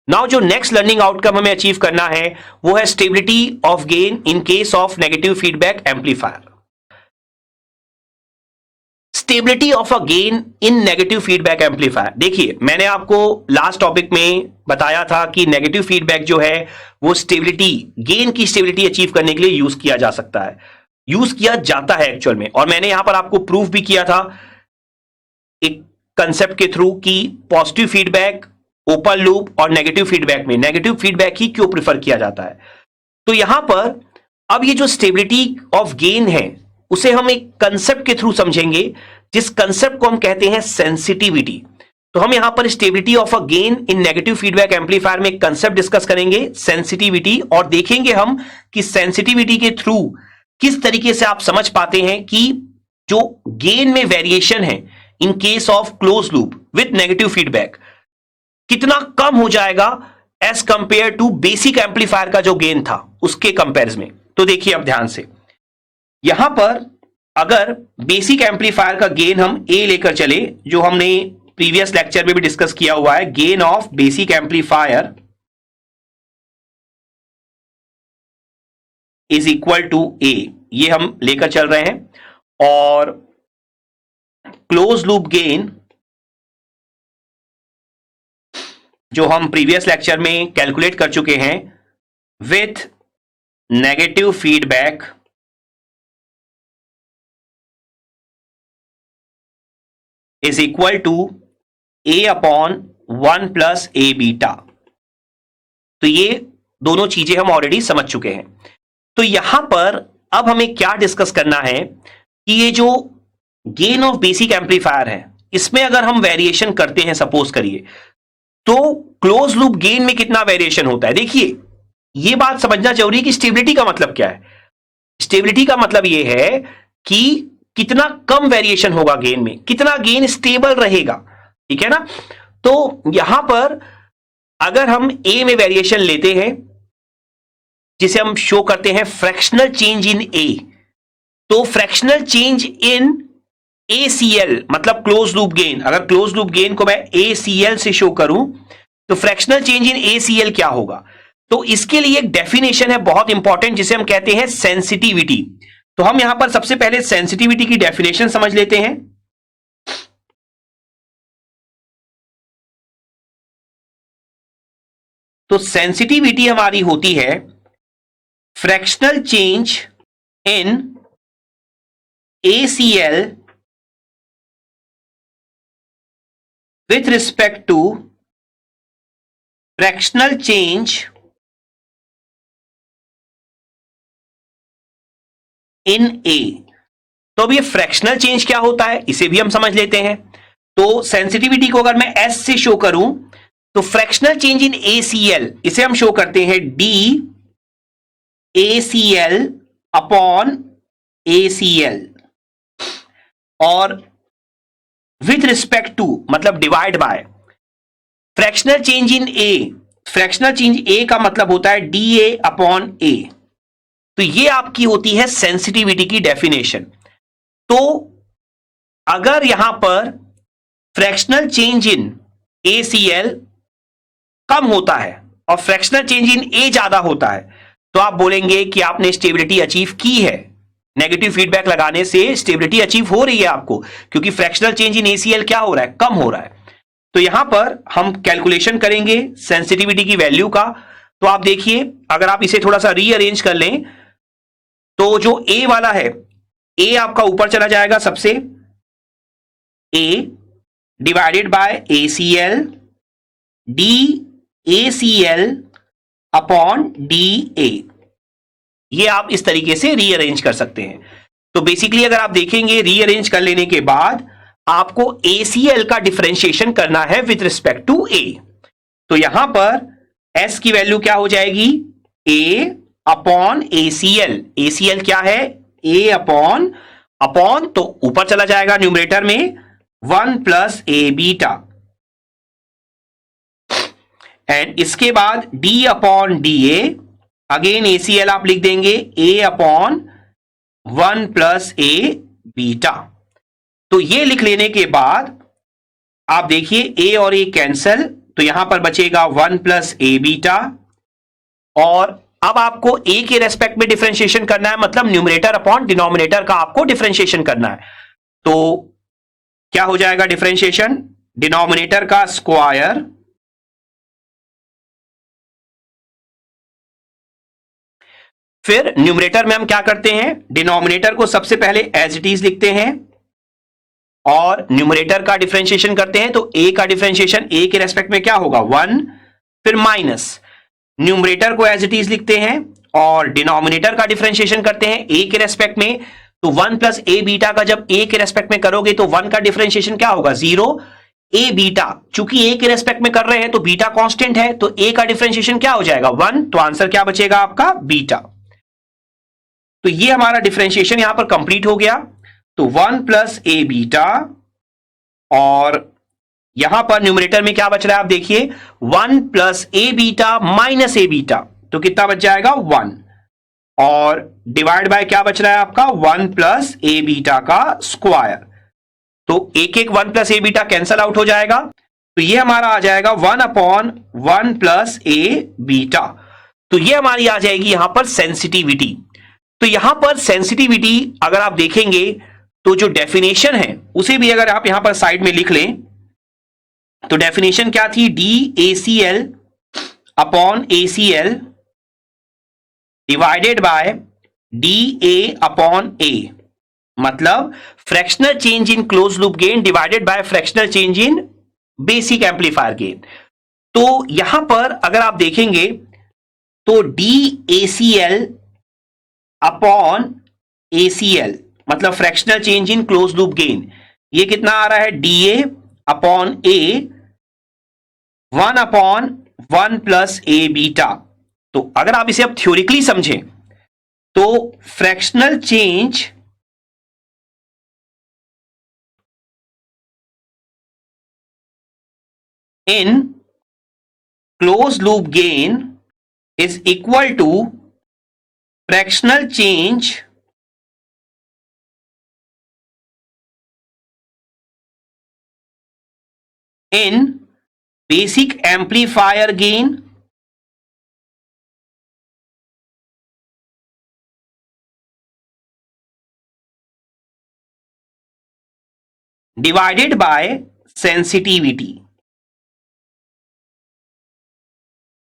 Now जो next learning outcome हमें achieve करना है वो है stability of gain in case of negative feedback amplifier. Stability of a gain in negative feedback amplifier. देखिए, मैंने आपको लास्ट टॉपिक में बताया था कि नेगेटिव फीडबैक जो है वो स्टेबिलिटी, गेन की स्टेबिलिटी अचीव करने के लिए यूज किया जा सकता है, यूज किया जाता है एक्चुअल में। और मैंने यहां पर आपको प्रूफ भी किया था एक कंसेप्ट के थ्रू कि पॉजिटिव फीडबैक, ओपन लूप और नेगेटिव फीडबैक में नेगेटिव फीडबैक ही क्यों प्रिफर किया जाता है। तो यहां पर अब ये जो स्टेबिलिटी ऑफ गेन है उसे हम एक कंसेप्ट के थ्रू समझेंगे, जिस कंसेप्ट को हम कहते हैं सेंसिटिविटी। तो हम यहां पर stability of a gain in negative feedback amplifier में एक कंसेप्ट डिस्कस करेंगे, सेंसिटिविटी, और देखेंगे हम कि सेंसिटिविटी के थ्रू किस तरीके से आप समझ पाते हैं कि जो गेन में वेरिएशन है in case of close loop with negative feedback कितना कम हो जाएगा as compare to basic amplifier का जो गेन था उसके कंपेरिजन में। तो देखिए अब ध्यान से, यहां पर अगर बेसिक एम्पलीफायर का गेन हम ए लेकर चले, जो हमने प्रीवियस लेक्चर में भी डिस्कस किया हुआ है, gain of basic amplifier is equal to A, ये हम लेकर चल रहे हैं। और क्लोज लूप गेन जो हम प्रीवियस लेक्चर में कैलकुलेट कर चुके हैं with negative feedback is equal to A upon 1 plus A beta. तो ये दोनों चीजें हम ऑलरेडी समझ चुके हैं। तो यहां पर अब हमें क्या डिस्कस करना है कि ये जो गेन ऑफ बेसिक एम्पलीफायर है इसमें अगर हम वेरिएशन करते हैं, सपोज करिए, तो क्लोज लूप गेन में कितना वेरिएशन होता है। देखिए, ये बात समझना जरूरी है कि स्टेबिलिटी का मतलब क्या है। स्टेबिलिटी का मतलब ये है कि कितना कम वेरिएशन होगा गेन में, कितना गेन स्टेबल रहेगा, ठीक है ना। तो यहां पर अगर हम ए में वेरिएशन लेते हैं, जिसे हम शो करते हैं फ्रैक्शनल चेंज इन ए, तो फ्रैक्शनल चेंज इन ACL मतलब क्लोज लूप गेन, अगर क्लोज लूप गेन को मैं ACL से शो करूं तो फ्रैक्शनल चेंज इन ACL क्या होगा। तो इसके लिए एक डेफिनेशन है बहुत इंपॉर्टेंट, जिसे हम कहते हैं सेंसिटिविटी। तो हम यहां पर सबसे पहले सेंसिटिविटी की डेफिनेशन समझ लेते हैं। तो सेंसिटिविटी हमारी होती है fractional change in ACL with respect to fractional change in A। तो अब ये फ्रैक्शनल चेंज क्या होता है इसे भी हम समझ लेते हैं। तो सेंसिटिविटी को अगर मैं S से शो करूं तो फ्रैक्शनल चेंज इन ACL इसे हम शो करते हैं D ACL अपॉन ACL, और विथ रिस्पेक्ट टू मतलब divide by fractional change in A. Fractional change A का मतलब होता है DA अपॉन A। तो ये आपकी होती है सेंसिटिविटी की डेफिनेशन। तो अगर यहां पर फ्रैक्शनल चेंज इन ACL कम होता है और फ्रैक्शनल चेंज इन A ज्यादा होता है, तो आप बोलेंगे कि आपने स्टेबिलिटी अचीव की है। नेगेटिव फीडबैक लगाने से स्टेबिलिटी अचीव हो रही है आपको, क्योंकि फ्रैक्शनल चेंज इन ACL क्या हो रहा है, कम हो रहा है। तो यहां पर हम कैलकुलेशन करेंगे सेंसिटिविटी की वैल्यू का। तो आप देखिए, अगर आप इसे थोड़ा सा रीअरेंज कर लें तो जो A वाला है, A आपका ऊपर चला जाएगा सबसे, A divided by ACL D ACL upon DA। ये आप इस तरीके से रीअरेंज कर सकते हैं। तो बेसिकली अगर आप देखेंगे रीअरेंज कर लेने के बाद आपको ACL का डिफरेंशिएशन करना है विथ रिस्पेक्ट टू A। तो यहां पर S की वैल्यू क्या हो जाएगी, A अपॉन ACL। ACL क्या है, A अपॉन अपॉन, तो ऊपर चला जाएगा न्यूमरेटर में 1 प्लस A बीटा, एंड इसके बाद D upon DA, again ACL आप लिख देंगे A upon 1 plus A beta. तो ये लिख लेने के बाद आप देखिए A और A कैंसल, तो यहां पर बचेगा 1 प्लस ए बीटा, और अब आपको ए के रेस्पेक्ट में डिफरेंशिएशन करना है, मतलब न्यूमरेटर अपॉन डिनोमिनेटर का आपको डिफरेंशिएशन करना है। तो क्या हो जाएगा डिफरेंशिएशन? डिनोमिनेटर का स्क्वायर फिर न्यूमरेटर में हम क्या करते हैं, डिनोमिनेटर को सबसे पहले एज इट इज लिखते हैं और न्यूमरेटर का डिफरेंशिएशन करते हैं। तो ए का डिफरेंशिएशन ए के रेस्पेक्ट में क्या होगा 1, फिर माइनस न्यूमरेटर को एज इट इज लिखते हैं और डिनोमिनेटर का डिफरेंशिएशन करते हैं ए के रेस्पेक्ट में। तो 1 प्लस ए बीटा का जब ए के रेस्पेक्ट में करोगे तो 1 का डिफरेंशिएशन क्या होगा 0। ए बीटा चूंकि ए के रेस्पेक्ट में कर रहे हैं तो बीटा कांस्टेंट है, तो ए का डिफरेंशिएशन क्या हो जाएगा 1, तो आंसर क्या बचेगा आपका बीटा। तो ये हमारा डिफरेंशिएशन यहां पर कंप्लीट हो गया। तो 1 प्लस ए बीटा, और यहां पर न्यूमरेटर में क्या बच रहा है आप देखिए 1 plus A beta minus A beta, तो कितना बच जाएगा 1, और डिवाइड बाय क्या बच रहा है आपका 1 प्लस ए बीटा का स्क्वायर। तो एक 1 plus A beta cancel out हो जाएगा, तो ये हमारा आ जाएगा 1 अपॉन 1 प्लस ए बीटा। तो ये हमारी आ जाएगी यहां पर सेंसिटिविटी। तो यहां पर सेंसिटिविटी अगर आप देखेंगे तो जो डेफिनेशन है उसे भी अगर आप यहां पर साइड में लिख लें, तो डेफिनेशन क्या थी, D A C L upon A C L divided by D A upon A, मतलब fractional change in close loop gain divided by fractional change in basic amplifier gain. तो यहां पर अगर आप देखेंगे तो D A C L upon A C L मतलब fractional change in close loop gain, ये कितना आ रहा है D A upon A 1 upon 1 plus A beta. तो अगर आप इसे अब थ्योरिकली समझें तो fractional change in close loop gain is equal to fractional change in basic amplifier gain divided by sensitivity।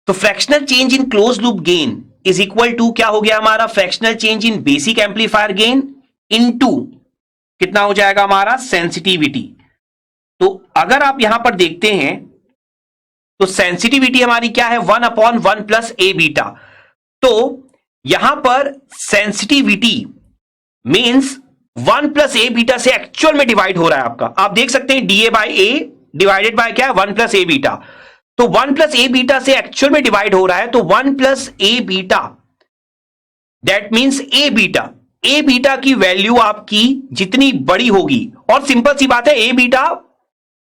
तो fractional change in close loop gain is equal to क्या हो गया हमारा fractional change in basic amplifier gain into कितना हो जाएगा हमारा sensitivity. तो अगर आप यहां पर देखते हैं तो सेंसिटिविटी हमारी क्या है 1 अपॉन 1 प्लस ए बीटा। तो यहां पर sensitivity means 1 plus A beta से एक्चुअल में डिवाइड हो रहा है आपका, आप देख सकते हैं dA by A divided by क्या है 1 प्लस ए बीटा। तो 1 प्लस ए बीटा से एक्चुअल में डिवाइड हो रहा है, तो 1 plus A beta that means A beta की वैल्यू आपकी जितनी बड़ी होगी, और सिंपल सी बात है ए बीटा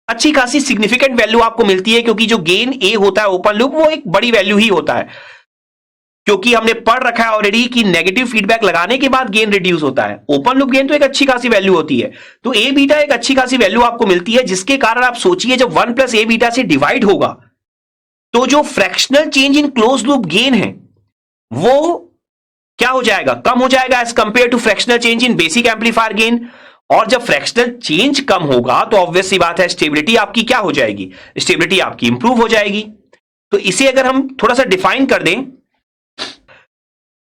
अच्छी खासी सिग्निफिकेंट वैल्यू आपको मिलती है, क्योंकि जो गेन ए होता है ओपन लूप वो एक बड़ी वैल्यू ही होता है, क्योंकि हमने पढ़ रखा है ऑलरेडी कि नेगेटिव फीडबैक लगाने के बाद गेन रिड्यूस होता है। ओपन लूप गेन तो एक अच्छी खासी वैल्यू होती है, तो ए बीटा एक अच्छी खासी वैल्यू आपको मिलती है, जिसके कारण आप सोचिए जब 1 प्लस ए बीटा से डिवाइड होगा तो जो fractional change in close loop gain है वो क्या हो जाएगा, कम हो जाएगा as compare to fractional change in basic amplifier gain. और जब फ्रैक्शनल चेंज कम होगा तो ऑब्वियस सी बात है स्टेबिलिटी आपकी क्या हो जाएगी, स्टेबिलिटी आपकी इंप्रूव हो जाएगी। तो इसे अगर हम थोड़ा सा डिफाइन कर दें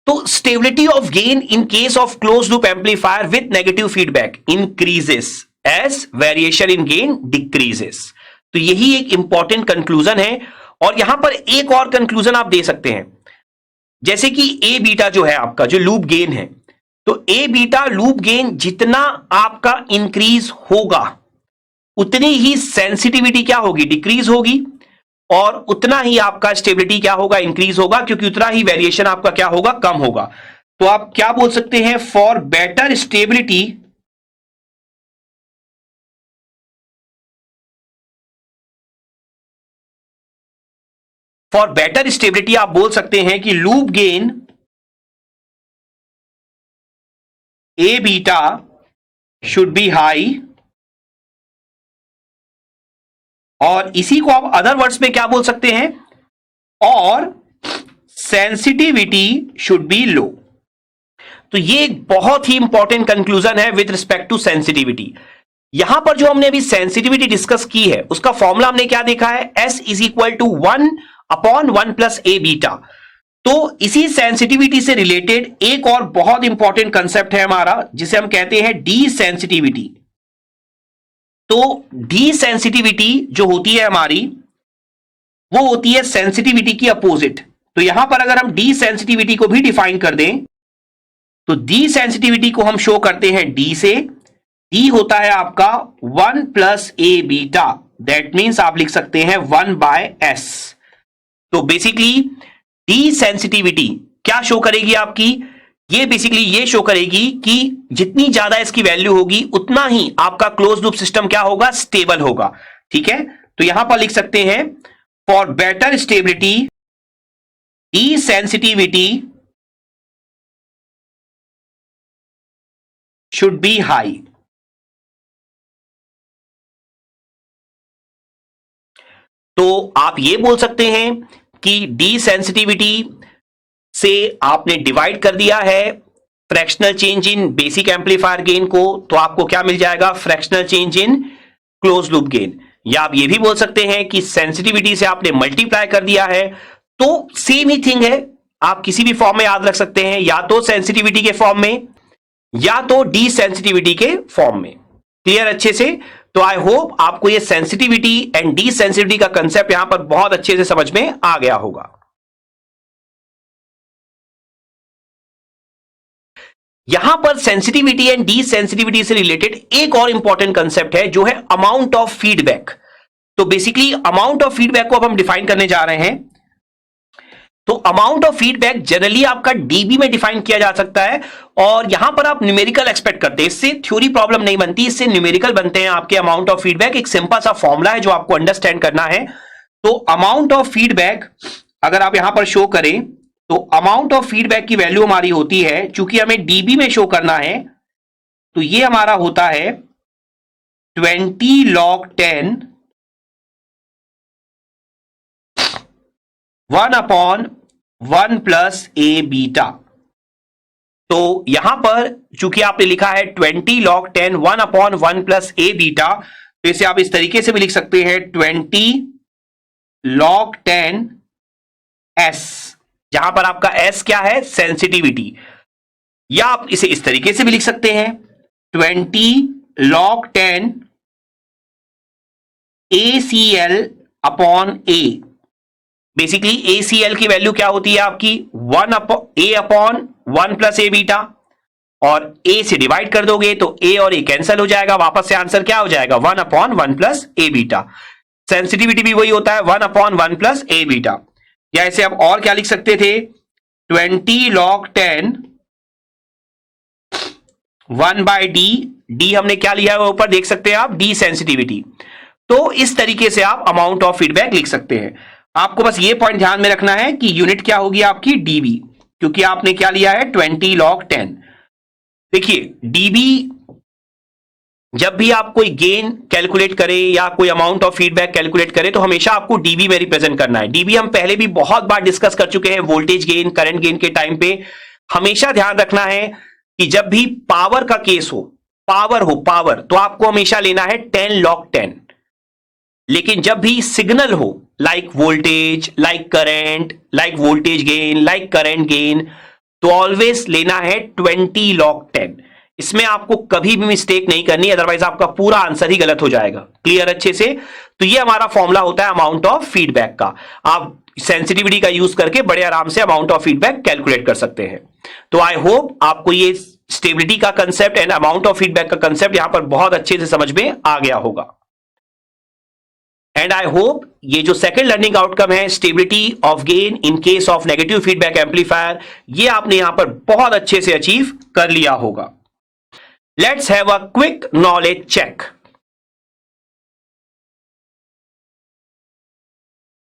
तो stability of gain in case of close loop amplifier with negative feedback increases as variation in gain decreases. तो यही एक इंपॉर्टेंट कंक्लूजन है, और यहां पर एक और कंक्लूजन आप दे सकते हैं, जैसे कि ए बीटा जो है आपका जो लूप गेन है, तो ए बीटा लूप गेन जितना आपका इंक्रीज होगा उतनी ही सेंसिटिविटी क्या होगी, डिक्रीज होगी, और उतना ही आपका स्टेबिलिटी क्या होगा, इंक्रीज होगा, क्योंकि उतना ही वेरिएशन आपका क्या होगा, कम होगा। तो आप क्या बोल सकते हैं, फॉर बेटर स्टेबिलिटी आप बोल सकते हैं कि loop gain A beta should be high और इसी को आप अदर वर्ड्स में क्या बोल सकते हैं, और सेंसिटिविटी शुड बी लो। तो ये एक बहुत ही इंपॉर्टेंट कंक्लूजन है विद रिस्पेक्ट टू सेंसिटिविटी। यहां पर जो हमने अभी सेंसिटिविटी डिस्कस की है उसका फॉर्मूला हमने क्या देखा है, S is equal to 1/1 plus A beta. तो इसी सेंसिटिविटी से रिलेटेड एक और बहुत इंपॉर्टेंट कंसेप्ट है हमारा, जिसे हम कहते हैं डी सेंसिटिविटी। तो डी सेंसिटिविटी जो होती है हमारी, वो होती है सेंसिटिविटी की अपोजिट। तो यहां पर अगर हम डी सेंसिटिविटी को भी डिफाइन कर दें, तो डी सेंसिटिविटी को हम शो करते हैं डी से। डी होता है आपका 1 plus A beta, that means आप लिख सकते हैं 1/s। तो बेसिकली डी सेंसिटिविटी क्या शो करेगी आपकी, ये बेसिकली ये शो करेगी कि जितनी ज्यादा इसकी वैल्यू होगी उतना ही आपका क्लोज लूप सिस्टम क्या होगा, स्टेबल होगा। ठीक है, तो यहां पर लिख सकते हैं for better stability D sensitivity should be high. तो आप ये बोल सकते हैं कि डी सेंसिटिविटी से आपने डिवाइड कर दिया है fractional change in basic amplifier gain को, तो आपको क्या मिल जाएगा, fractional change in close loop gain. या आप ये भी बोल सकते हैं कि सेंसिटिविटी से आपने मल्टीप्लाई कर दिया है, तो सेम ही थिंग है, आप किसी भी फॉर्म में याद रख सकते हैं, या तो सेंसिटिविटी के फॉर्म में या तो डी सेंसिटिविटी के फॉर्म में। क्लियर अच्छे से? तो आई होप आपको ये सेंसिटिविटी एंड डी सेंसिटिविटी का कंसेप्ट यहां पर बहुत अच्छे से समझ में आ गया होगा। यहां पर सेंसिटिविटी एंड डी सेंसिटिविटी से रिलेटेड एक और इंपॉर्टेंट कंसेप्ट है जो है अमाउंट ऑफ फीडबैक। तो बेसिकली अमाउंट ऑफ फीडबैक को अब हम डिफाइन करने जा रहे हैं। तो अमाउंट ऑफ फीडबैक जनरली आपका डीबी में डिफाइन किया जा सकता है, और यहां पर आप न्यूमेरिकल एक्सपेक्ट करते हैं, इससे थ्योरी प्रॉब्लम नहीं बनती, इससे न्यूमेरिकल बनते हैं आपके अमाउंट ऑफ फीडबैक। एक सिंपल सा फॉर्मूला है जो आपको अंडरस्टैंड करना है। तो अमाउंट ऑफ फीडबैक अगर आप यहां पर शो करें, तो अमाउंट ऑफ फीडबैक की वैल्यू हमारी होती है, चूंकि हमें डीबी में शो करना है, तो ये हमारा होता है 20 log 10 1/1 प्लस ए बीटा। तो यहां पर चूंकि आपने लिखा है 20 log 10 1/1 प्लस ए बीटा, तो इसे आप इस तरीके से भी लिख सकते हैं 20 log 10 s, जहां पर आपका s क्या है, सेंसिटिविटी। या आप इसे इस तरीके से भी लिख सकते हैं 20 log 10 ACL upon a। Basically ACL की वैल्यु क्या होती है आपकी 1/1 प्लस ए बीटा, और a से डिवाइड कर दोगे तो a और a कैंसिल हो जाएगा, वापस से आंसर क्या हो जाएगा 1/1 प्लस ए बीटा। सेंसिटिविटी भी वही होता है 1/1 प्लस ए बीटा। या इसे आप और क्या लिख सकते थे 20 log 10 1/d, d हमने क्या लिया है ऊपर देख सकते हैं आप, डी सेंसिटिविटी। तो इस तरीके से आप अमाउंट ऑफ फीडबैक लिख सकते हैं। आपको बस ये पॉइंट ध्यान में रखना है कि यूनिट क्या होगी आपकी डीबी, क्योंकि आपने क्या लिया है 20 log 10। देखिए डीबी जब भी आप कोई गेन कैलकुलेट करें या कोई अमाउंट ऑफ फीडबैक कैलकुलेट करें, तो हमेशा आपको डीबी में रिप्रेजेंट करना है। डीबी हम पहले भी बहुत बार डिस्कस कर चुके हैं वोल्टेज गेन, करंट गेन के टाइम पे। हमेशा ध्यान रखना है कि जब भी पावर का केस हो, पावर, तो आपको हमेशा लेना है 10 log 10। लेकिन जब भी सिग्नल हो, like voltage, like current, like voltage gain, like current gain, तो ऑलवेज लेना है 20 log 10। इसमें आपको कभी भी मिस्टेक नहीं करनी, अदरवाइज आपका पूरा आंसर ही गलत हो जाएगा। क्लियर अच्छे से? तो ये हमारा फॉर्मूला होता है अमाउंट ऑफ फीडबैक का। आप सेंसिटिविटी का यूज करके बड़े आराम से अमाउंट ऑफ फीडबैक कैलकुलेट कर सकते हैं। तो आई होप आपको ये स्टेबिलिटी का concept and amount of feedback का कंसेप्ट यहां पर बहुत अच्छे से समझ में आ गया होगा। एंड आई होप ये जो सेकंड लर्निंग आउटकम है, stability of gain in case of negative feedback amplifier, ये आपने यहां पर बहुत अच्छे से अचीव कर लिया होगा। Let's have a quick knowledge check.